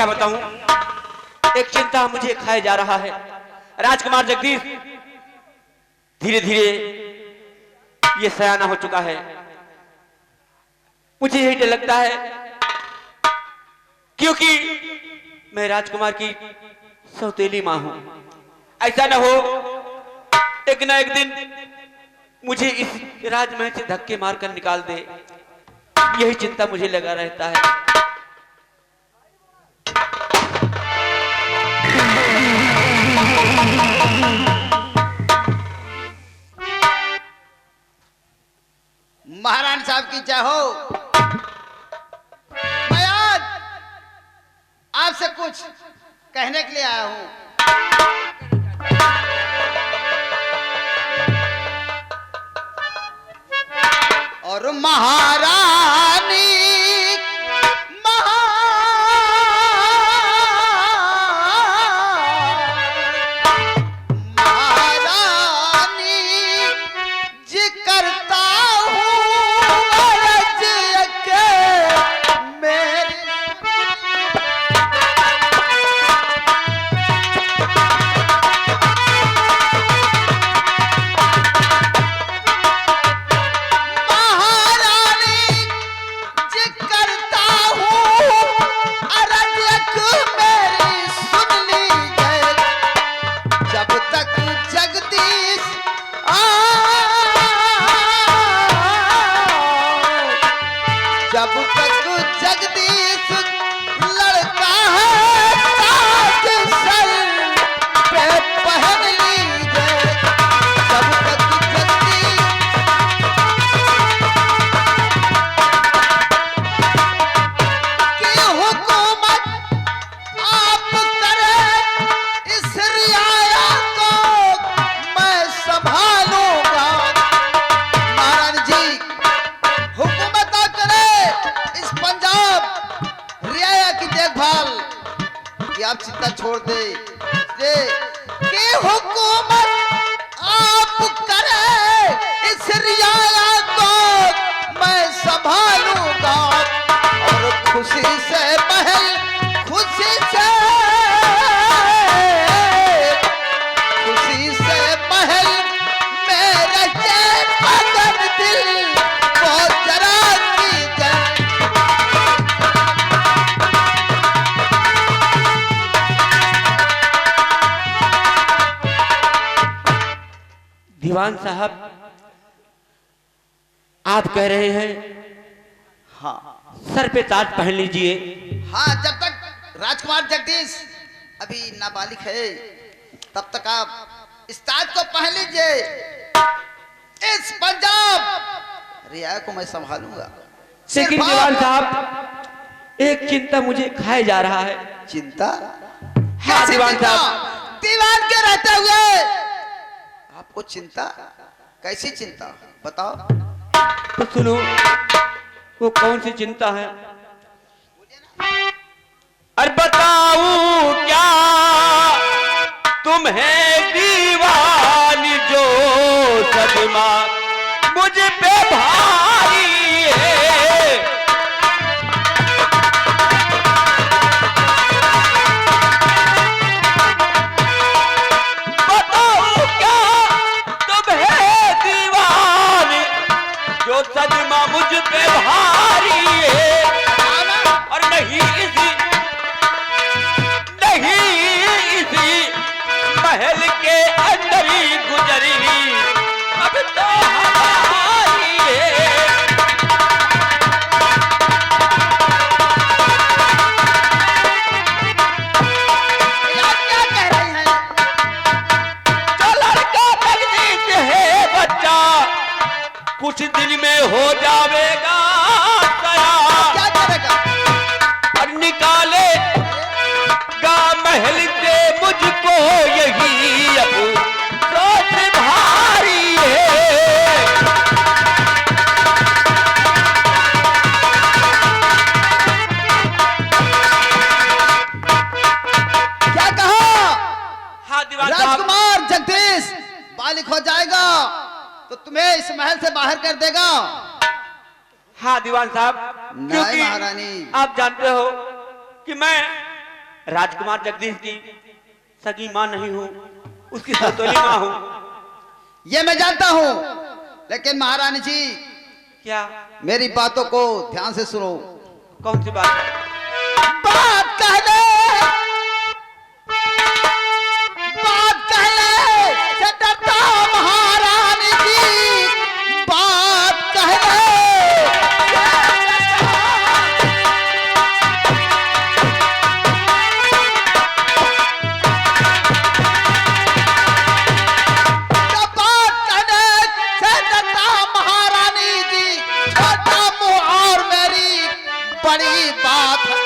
क्या बताऊं, एक चिंता मुझे खाए जा रहा है। राजकुमार जगदीश धीरे धीरे ये सयाना हो चुका है। मुझे यही डर लगता है क्योंकि मैं राजकुमार की सौतेली मां हूं। ऐसा ना हो एक ना एक दिन मुझे इस राजमहल से धक्के मारकर निकाल दे, यही चिंता मुझे लगा रहता है। महारानी साहब की जय हो। मैं आज आपसे कुछ कहने के लिए आया हूं। और महारानी जी करता आप चिंता छोड़ दे कि हुकूमत आप करे इस रियाया को मैं संभालूंगा और खुशी से महल मेरे अगर दिल को जरा दीवान साहब आप कह रहे हैं हाँ सर पे ताज पहन लीजिए। हाँ, जब तक राजकुमार जगदीश अभी नाबालिग है तब तक आप इस ताज को पहन लीजिए। इस पंजाब रियाया को मैं संभालूंगा। लेकिन दीवान साहब एक चिंता मुझे खाए जा रहा है। चिंता? हाँ दीवान साहब, दीवान के रहते हुए आपको चिंता? कैसी चिंता बताओ तो सुनो, वो कौन सी चिंता है? अरे बताऊं क्या तुम्हें दीवानी जो सदमा मुझ पे भारी है। बताऊं क्या तुम्हें दीवानी जो सदमा मुझ पे भारी है। और नहीं इसी महल के अंदर ही गुजरी अब तो हमारी है। आप क्या कह रहे हैं? जो लड़का जगदीश है बच्चा कुछ दिन में हो जाएगा क्या करेगा? और निकाले गा महल से मुझको यही अब सोच भारी है। क्या कहा? हाँ दीवान साहब, राजकुमार जगदीश बालिग हो जाएगा तो तुम्हें इस महल से बाहर कर देगा। हाँ दीवान साहब, नहीं क्योंकि महारानी। आप जानते हो कि मैं राजकुमार जगदीश की सगी मां नहीं हूं, उसकी सौतेली मां हूं। ये मैं जानता हूं, लेकिन महारानी जी क्या? मेरी बातों को ध्यान से सुनो। कौन सी बात है? बात कहने से डरता महारानी जी, बात कहने बड़ी बात है।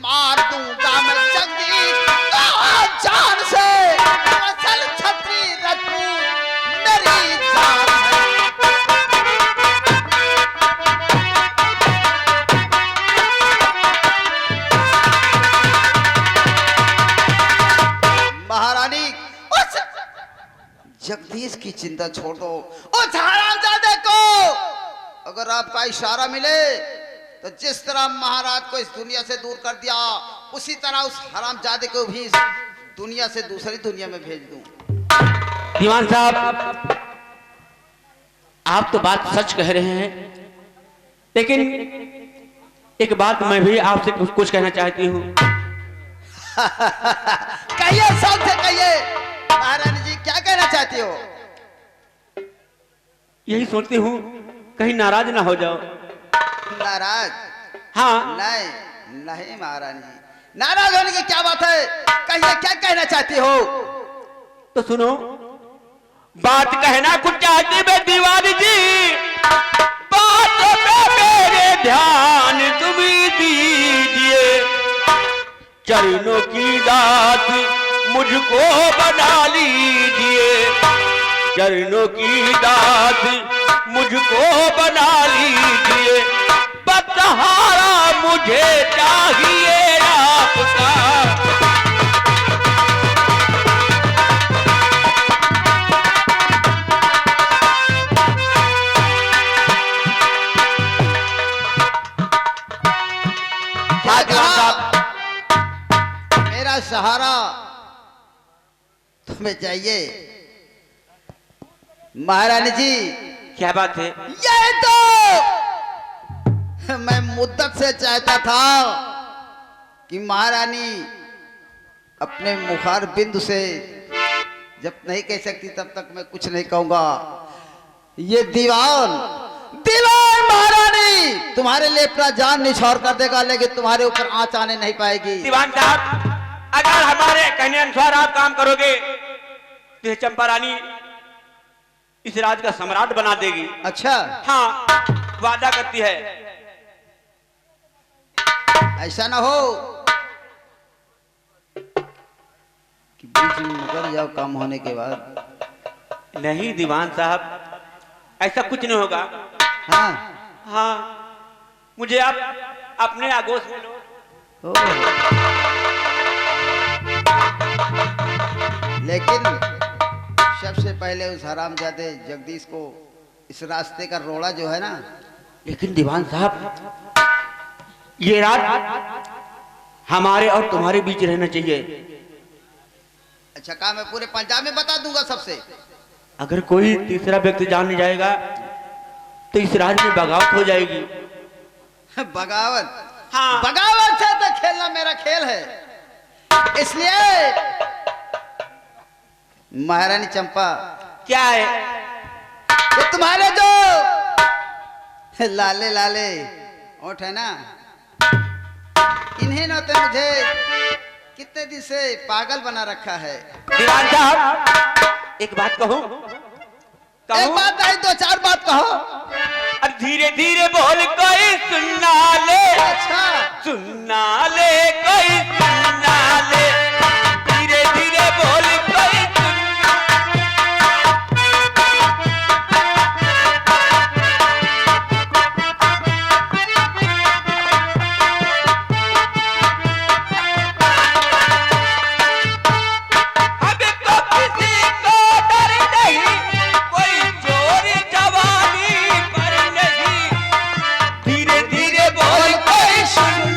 मार दूंगा मैं जगदीश जान से, असल छतरी रखू मेरी जान है। महारानी उस जगदीश की चिंता छोड़ दो, उस हरामजादे को अगर आपका इशारा मिले तो जिस तरह महाराज को इस दुनिया से दूर कर दिया, उसी तरह उस हरामजादे को भी इस दुनिया से दूसरी दुनिया में भेज दूं। दीवान साहब, आप तो बात सच कह रहे हैं, लेकिन एक बात मैं भी आपसे कुछ कहना चाहती हूँ। कहिए, सब से कहिए महारानी जी, क्या कहना चाहती हो? यही सोचती हूँ कहीं नाराज ना हो जाओ। नाराज? हाँ। नहीं नहीं महारानी जी, नाराज होने की क्या बात है? कहिए, क्या कहना चाहती हो? तो सुनो, बात कहना कुछ चाहती मैं दीवानी जी, बात पे मेरे ध्यान तुम दीजिए, चरणों की दात मुझको बना लीजिए, चरणों की दात मुझको बना लीजिए, बतहारा मुझे चाहिए आपका। क्या कहा? मेरा सहारा तुम्हें चाहिए? महारानी जी, क्या बात है? ये तो मैं मुद्दत से चाहता था कि महारानी अपने मुखार बिंदु से जब नहीं कह सकती तब तक मैं कुछ नहीं कहूंगा। ये दीवान दीवान महारानी तुम्हारे लिए अपना जान निछावर कर देगा, लेकिन तुम्हारे ऊपर आंच आने नहीं पाएगी। दीवान साहब, अगर हमारे कहने अनुसार आप काम करोगे तो चंपा रानी इस राज का सम्राट बना देगी। अच्छा? हाँ, वादा करती है। ऐसा ना हो कि बीच में मुकर जाओ काम होने के बाद। नहीं दीवान साहब, ऐसा कुछ नहीं होगा। हाँ हाँ, मुझे आप अपने आगोश में लो। लेकिन सबसे पहले उस हरामजादे जगदीश को इस रास्ते का रोड़ा जो है ना। लेकिन दीवान साहब, ये रात हमारे और तुम्हारे बीच रहना चाहिए। अच्छा, काम मैं पूरे पंजाब में बता दूंगा सबसे। अगर कोई तीसरा व्यक्ति जान जाएगा तो इस राज में बगावत हो जाएगी। बगावत? हाँ। बगावत से तो खेलना मेरा खेल है, इसलिए महारानी चंपा। क्या है? ये तुम्हारे जो लाले लाले ओठ है ना, इन्हें न तो मुझे कितने दिन से पागल बना रखा है। दीवान साहब, एक बात कहूं? एक बात नहीं, दो चार बात कहो। अब धीरे धीरे बोल, कोई सुनना ले। अच्छा, सुनना ले, कोई सुनना ले, धीरे धीरे बोल, कोई सुनना। अब तो किसी को डर नहीं, कोई चोर जवानी पर नहीं, धीरे धीरे बोल, कोई सुन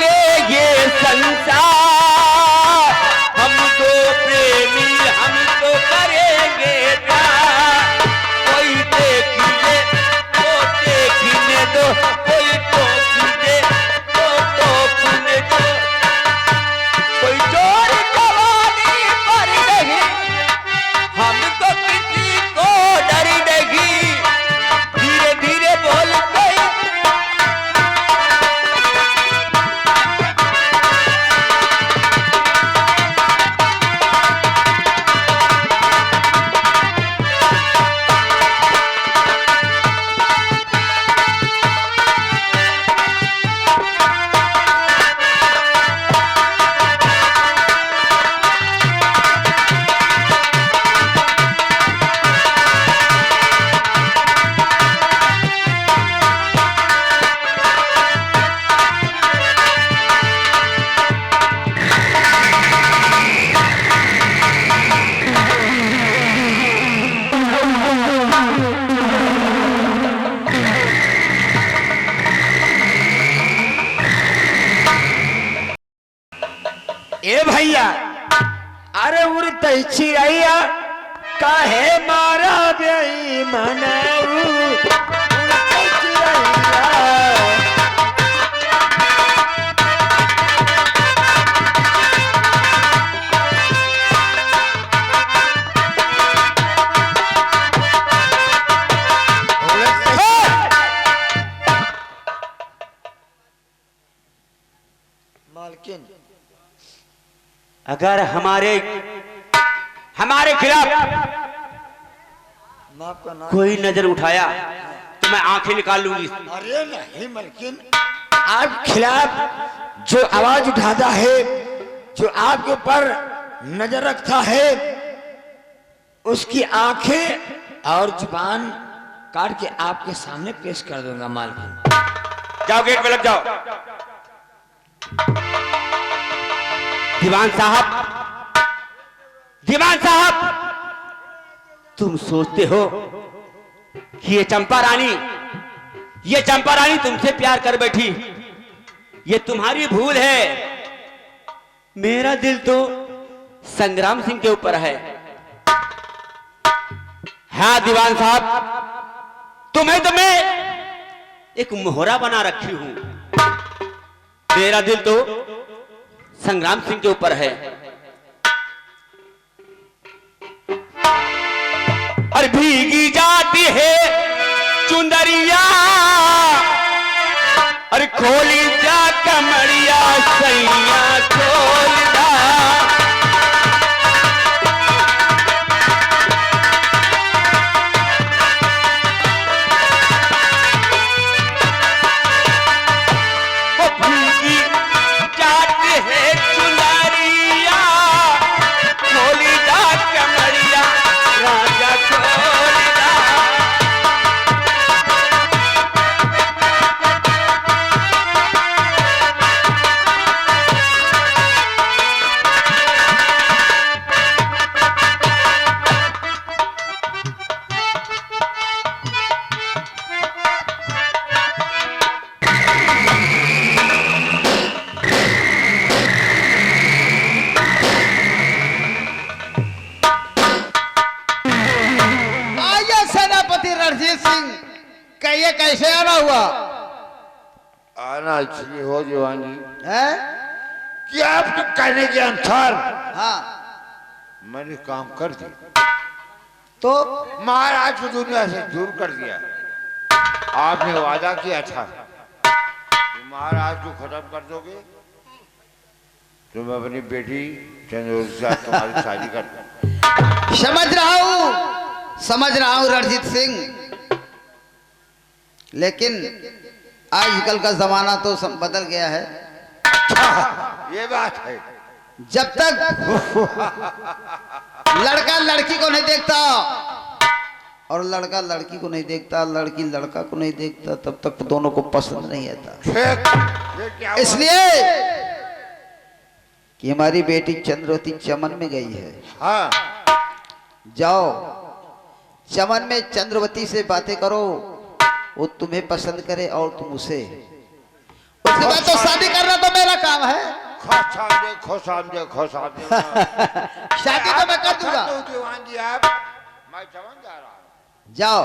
मांगे ये संसार, हम तो प्रेमी हम तो करेंगे प्यार। कोई देखिए तो देखने दो, कोई टोकने तो टोकने दो, कोई चोर जवानी पर नहीं, हमको किसी को डर नहीं। धीरे धीरे बोल गई ए भैया, अरे उड़ते चिड़ैया काहे मारा बेईमानऊ, उड़ते चिड़ैया। मालकिन, अगर हमारे खिलाफ माफ करना। कोई नजर उठाया तो मैं आंखें निकाल लूंगी। अरे नहीं मालकिन, आप खिलाफ जो आवाज उठाता है, जो आपके ऊपर नजर रखता है, उसकी आंखें और जुबान काट के आपके सामने पेश कर दूंगा मालकिन। जाओ गेट पे लग जाओ। दीवान साहब, तुम सोचते हो कि ये चंपा रानी तुमसे प्यार कर बैठी, ये तुम्हारी भूल है। मेरा दिल तो संग्राम सिंह के ऊपर है। हाँ दीवान साहब, तुम्हें तो मैं एक मोहरा बना रखी हूं। मेरा दिल तो संग्राम सिंह के ऊपर है। और भीगी जाती है चुंदरिया, और खोली जा कमरिया, सैया खोल दा। वो भीगी जाती है चुंदरिया, खोली जा कमरिया, राजा खोल दा। आइए सेनापति रणजीत सिंह, कहिए कैसे आना हुआ आना चाहिए हो जवान जी है? कि आपके कहने के अनुसार हाँ, मैंने काम कर दिया, तो महाराज को दुनिया से दूर कर दिया। आपने वादा किया था कि महाराज को खत्म कर दोगे तो मैं अपनी बेटी चंद्रों के साथ तुम्हारी शादी कर दूं। समझ रहा हूं रणजीत सिंह, लेकिन आजकल का जमाना तो बदल गया है। ये बात है। जब तक लड़का लड़की को नहीं देखता और लड़का लड़की को नहीं देखता, लड़की लड़का को नहीं देखता, तब तक दोनों को पसंद नहीं आता। ये क्या हुआ? इसलिए कि हमारी बेटी चंद्रवती चमन में गई है। हाँ, जाओ चमन में चंद्रवती से बातें करो, वो तुम्हें पसंद करे और तुम उसे। उसके बाद तो शादी करना तो मेरा देखो सामने शादी तो मैं कर दूंगा। दीवान जी आप, मैं समझ जा रहा हूँ। जाओ।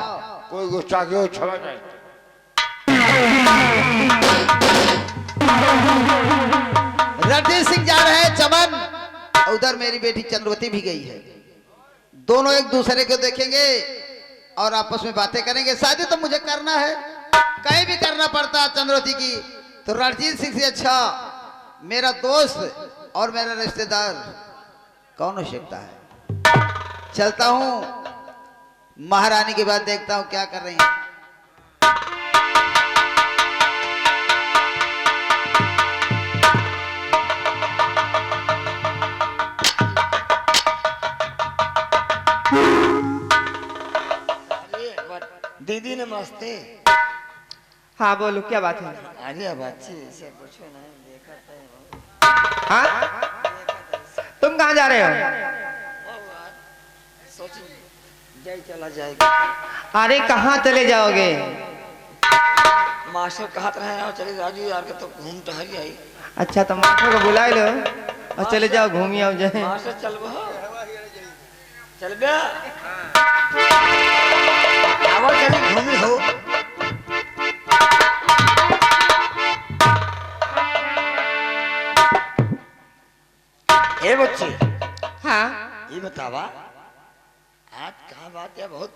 कोई गुस्सा क्यों समझ नहीं। रणधीर सिंह जा रहे हैं चमन, उधर मेरी बेटी चंद्रवती भी गई है। दोनों एक दूसरे को देखेंगे और आपस में बातें करेंगे। शादी तो मुझे करना है, कहीं भी करना पड़ता चंद्रवती की, तो रणधीर सिंह से अच्छा मेरा दोस्त और मेरा रिश्तेदार कौन हो सकता है। चलता हूं, महारानी के बाद देखता हूं क्या कर रही हैं। दीदी नमस्ते। हाँ बोलो, क्या बात है? अरे बच्चे से पूछो ना, देखा तो हाँ, तुम कहाँ जा रहे हो? सोच जय चला जाएगा। अरे कहाँ चले जाओगे? मास्टर कहा रहे चले राजू यार के तो घूम टहरी आई। अच्छा तो मास्टर को बुला लो और चले जाओ, घूमी आओ जाए। मास्टर चल बे आवाज चली घूमी हो। ए बच्ची, हाँ ये बतावा आज कहाँ बात है, बहुत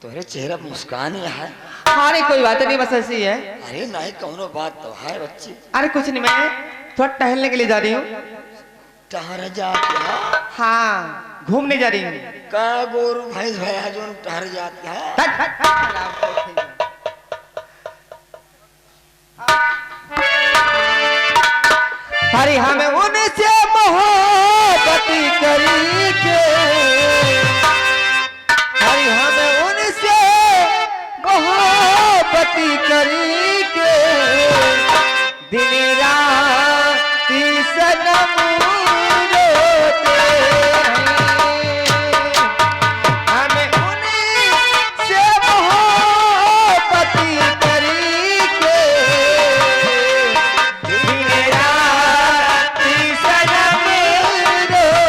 तुम्हारे चेहरा मुस्कान ही है। अरे कोई बात नहीं, बस ऐसी है। अरे नहीं कौनो बात तो है बच्ची। अरे कुछ नहीं, मैं थोड़ा टहलने के लिए जा रही हूँ। टहर जाती है? हाँ घूमने जा रही हूँ। का गोरू भैंस भैया जो टहर जाती है। अरे हमें उनसे मोहब्बत करी के, अरे हमें उनसे मोहब्बत करी के, दिन रात सनम रोते हैं। हमें उनसे मोहब्बत करी के, दिन रात सनम रोते हैं।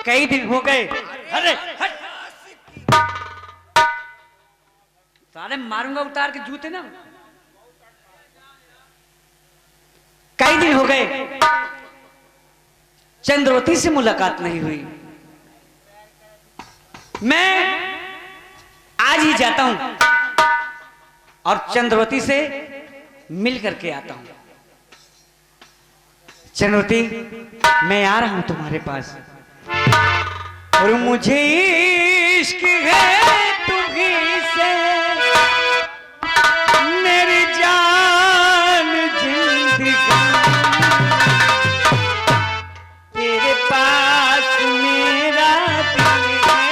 कई दिन हो गए। अरे हट, सारे मारूंगा उतार के जूते ना। कई दिन हो गए चंद्रवती से मुलाकात नहीं हुई। मैं आज ही जाता हूं और चंद्रवती से मिल करके आता हूं। चंद्रवती, मैं आ रहा हूं तुम्हारे पास, और मुझे इश्क है तुम्हीं से, मेरी जान जिंदगी तेरे पास मेरा दिल है,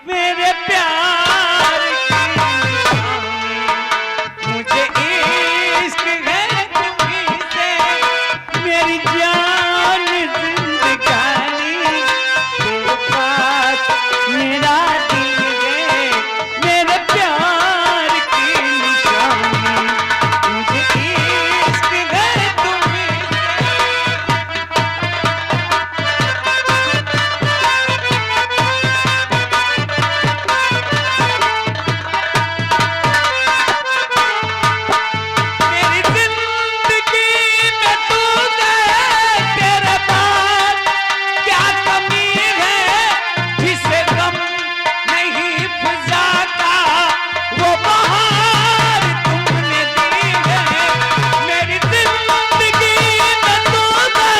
मेरे प्यार की निशानी, मुझे इश्क है तुम्हीं से, मेरी जान जिंदगानी तेरे पास मेरा दिल है, मेरे प्यार की निशानी, मुझे इश्क है तुम्हीं से। मेरी जिंदगी में तू है, तेरे पास क्या कमी है, जिसे गम नहीं बुझाता वो बहार तुमने दी है। मेरी जिंदगी में तू है,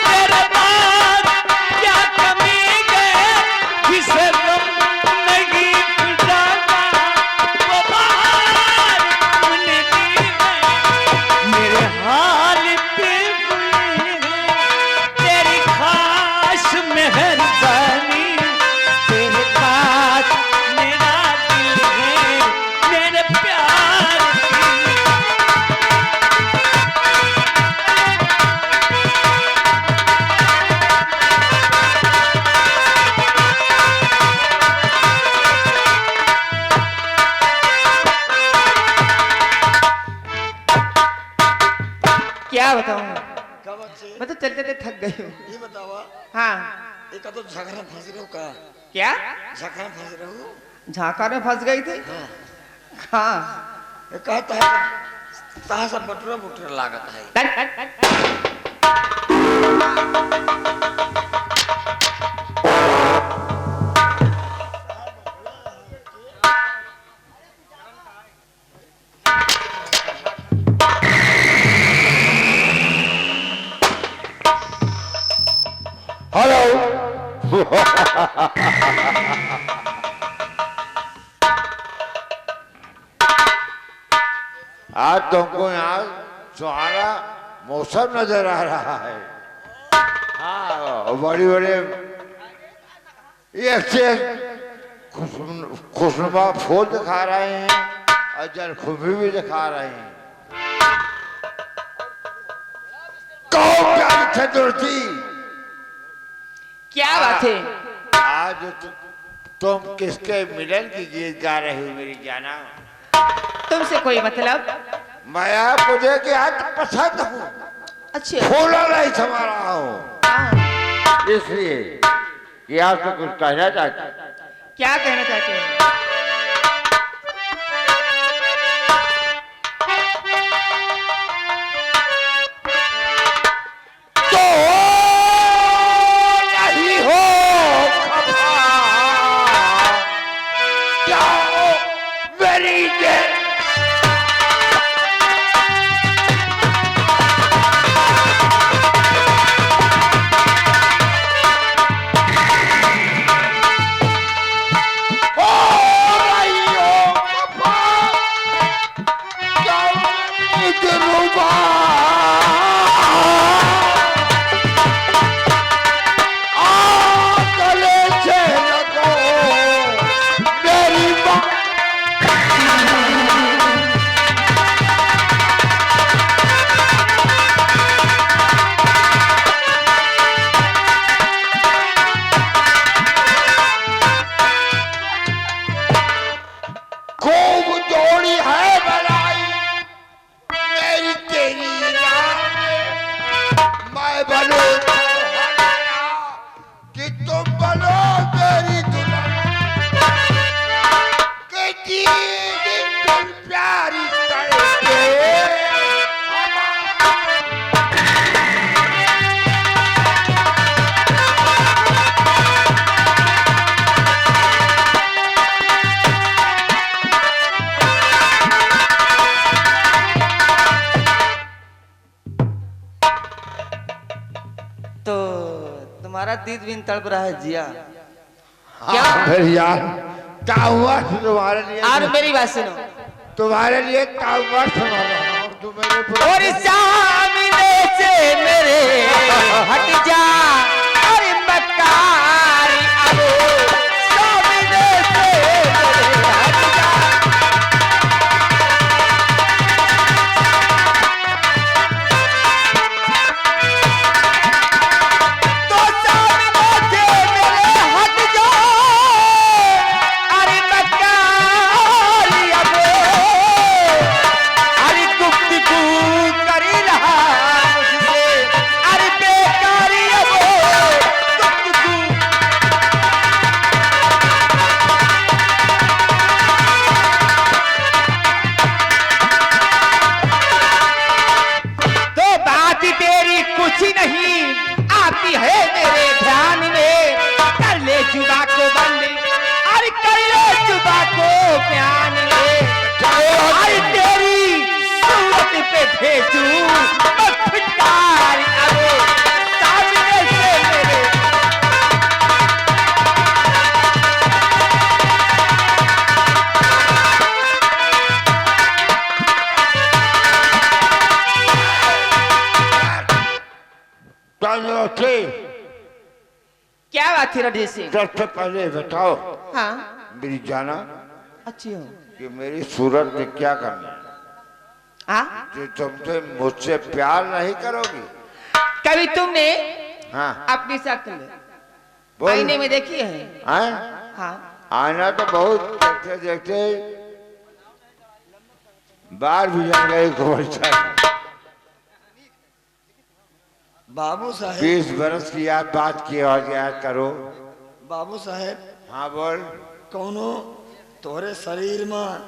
तेरे पास क्या कमी है, जिसे गम नहीं बुझाता वो बहार तुमने दी है। मेरे हाल पे गुल है तेरी खास मेहरबानी, तेरे पास मेरा दिल है, मेरे प्यार की क्या बताऊं, का बात से मैं तो चलते चलते थक गई हूँ। ये बतावा, हाँ, एक तो झगड़ा फंस रहे हो का, क्या झगड़ा फंस रहे हो। झांका में फंस गई थी। हाँ, हाँ, ये कहता है ताहा सब बटुरा बटुरा लागत है। हेलो। आज तुमको यहाँ सुहाना मौसम नजर आ रहा है। हाँ, बड़ी बड़े एक से खुशनुमा फूल दिखा रहे हैं और जलखुबी भी दिखा रहे हैं। कहो क्या चतुर्थी, क्या बात है? आज तुम किसके मिलन की गीत गा रहे हो मेरी जाना? तुमसे कोई मतलब? मैं मुझे के हाथ पसंद हूँ, अच्छा, फूला नहीं समा रहा हूँ, हाँ, इसलिए कि आपसे कुछ कहना चाहता। क्या कहना चाहते हो? तो नहीं हो खफा, जाओ मेरी जेल। खूब जोड़ी है बनाई मेरी तेरी याद में। मैं बनो तो हमारा, कि तुम बनो मेरी दुल्हन, कि चीज प्यारी करके दिन तड़प रहा है जिया। क्या फिर यार क्या हुआ तुम्हारे लिए? और मेरी बात सुनो, तुम्हारे लिए क्या हुआ सुना रहा हूं, तुम मेरे और सामने से मेरे हट जा, अरे मक्कारी अबो सामने से मेरे हट जा। तो सामने से मेरे हट जा, अरे मक्कारी अबो, अरे गुफ्तगू करी रहा मुझसे, अरे बेकारी अबो गुफ्तगू। तो बात तेरी कुछ नहीं आती है मेरे ध्यान में, कर ले जुबा को बंद, अरे कर ले जुबा को बयान में, अरे तेरी सूरत पे भेजूं मैं फिटकार अबे सामने से मेरे। क्या बात थी रणजीत सिंह? सबसे पहले बताओ हाँ मेरी जाना अच्छी हो। कि मेरी सूरत में क्या करना हाँ जो तुमसे मुझसे प्यार नहीं करोगी? कभी तुमने हाँ अपनी शक्ल बोल। आईने में देखी है? हैं? हाँ आना तो बहुत देखते देखते बाहर भी जा गए बाबू साहेब 20 बरस की याद बात की और याद करो। बाबू साहेब हाँ बोल। कौनो तोहरे शरीर में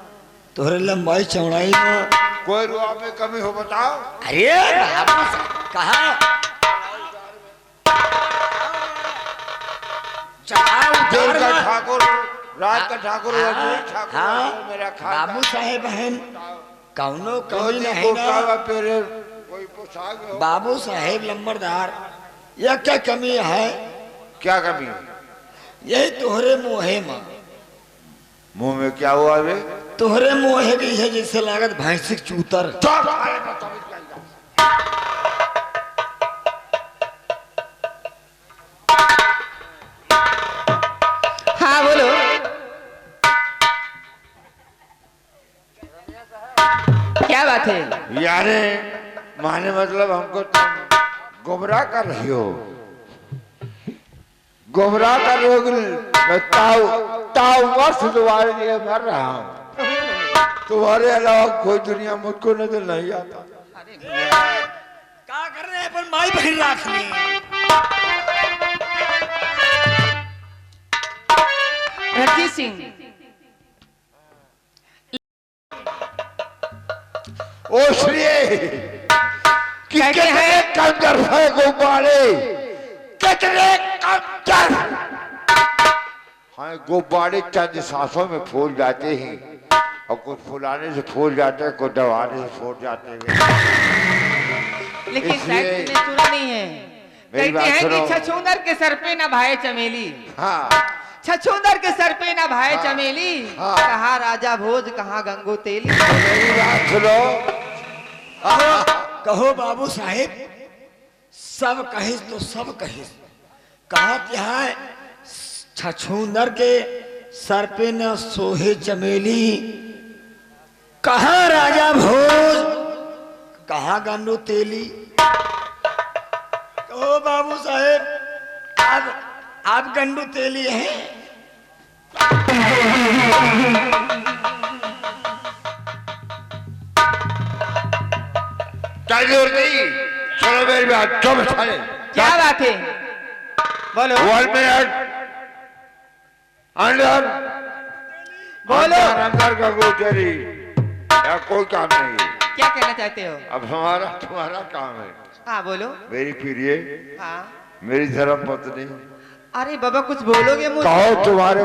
तोहरे लंबाई चौड़ाई में कोई रुआ में कमी हो बताओ। अरे बाबू साहब कहा चढ़ाव दिन उतार का में- ठाकुर रात का ठाकुर वजीर ठाकुर हाँ, मेरा खानदान। बाबू साहेब बहन कौनो कमी धोती नहीं कुर्ता ना। व पेरे कोई पोशाक हो। बाबू साहेब लंबरदार यह क्या कमी है? क्या कमी है? यही तोहरे मोहे में मुंह में क्या हुआ बे? तोहरे मोहे की है जैसे लागत भैंसिक चूतर। चुप! अरे मैं समझ गया। हाँ बोलो। क्या बात है? यारे माने मतलब हमको तुम गुमराह कर रही हो, गुमराह कर रही हो कि मैं ताऊ वर्ष तुम्हारे लिए मर रहा हूँ। तुम्हारे अलावा कोई दुनिया मुझको नजर नहीं आता। क्या कर रहे हैं पर माई बहन राख ली। रणजीत सिंह ओ श्री कि कहते कितने हैं- कंजर है गुब्बारे, कितने कंजर। हाँ गुब्बारे चंद सांसों में फूल जाते हैं और कुछ फुलाने से फूल जाते हैं, कुछ दबाने से फूट जाते हैं। लेकिन इसलिए- शायद तुमने सुना नहीं है। मेरी कहते बात हैं कि सुनो। छछूंदर के सर पे ना भाई चमेली, हाँ छछूंदर के सर पे ना भाई हाँ, चमेली, हाँ। कहाँ राजा भोज कहाँ गंगो तेली। मेरी बात सुनो। कहो बाबू साहेब सब कहिस तो सब कहिस। कहा क्या है छछूंदर के सर पे न सोहे चमेली, कहा राजा भोज कहा गंडू तेली। कहो बाबू साहेब आप गंडू तेली हैं? चल दूर नहीं, चलो मेरी बात चुप साले। क्या बात है? बोलो 1 मिनट अंदर बोलो। अंदर गंगो तेरी या कोई काम नहीं। क्या कहना चाहते हो? अब हमारा तुम्हारा काम है। हाँ बोलो। मेरी प्रिय, हाँ मेरी धर्म पत्नी, अरे बाबा कुछ बोलोगे मुझे? कहो तुम्हारे